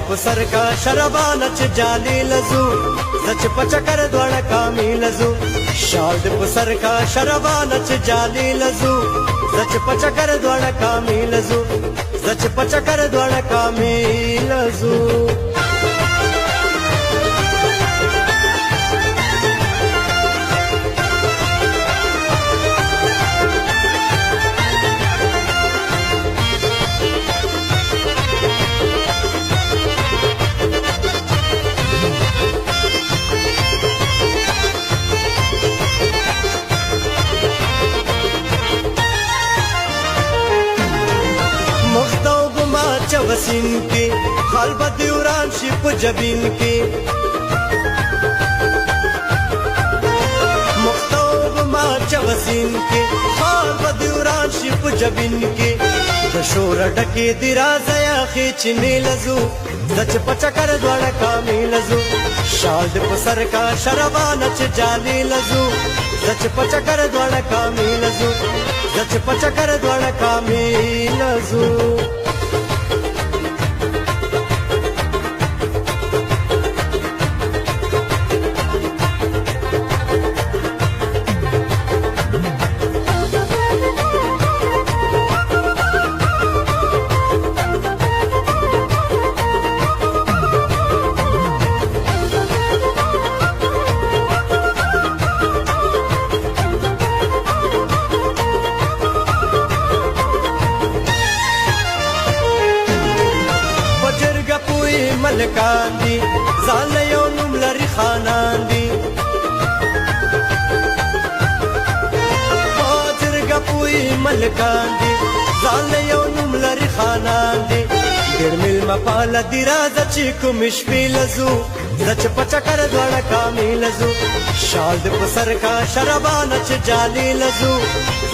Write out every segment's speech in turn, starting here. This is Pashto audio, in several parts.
په سر کا شربانه چې جالي لزو زچ پچکر دوړه کامي لزو شال د په سر کا شربانه چې جالي لزو زچ پچکر دوړه کامي لزو زچ پچکر دوړه کامي لزو وسین کې خال بدوران شي په جبین کې مختوب ما چوسین کې خال بدوران شي په جبین کې د شور ډکه دی رازیا خېچنې لزو زچ پچکر دوړه کامې لزو شال د پسر کا شربانه چې جالي لزو زچ پچکر دوړه کامې لزو زچ پچکر دوړه کامې لزو ملکان دی ځان یو نوم لري خانان دی حاضر غپوي ملکان دی ځان یو نوم لري خانان دی ډېر مېلمه پاله دی راځه چې کوم شپې لزو زچ پچکر دوړه کامې لزو شال د په سر کا شربانه چې جالي لزو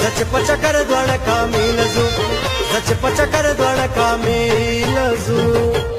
زچ پچکر دوړه کامې لزو زچ پچکر دوړه کامې لزو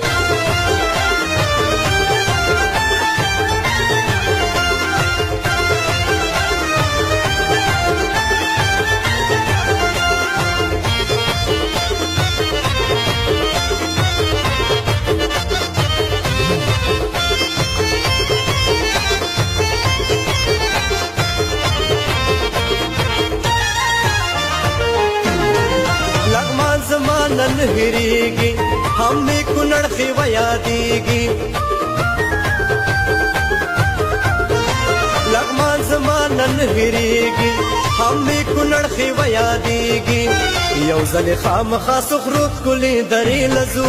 नन हिरीगी हमें कुनड़ खिवया देगी लगमान जमानन हिरीगी हमें कुनड़ खिवया देगी यौजल खाम खास खुरूत कुली दरी लजू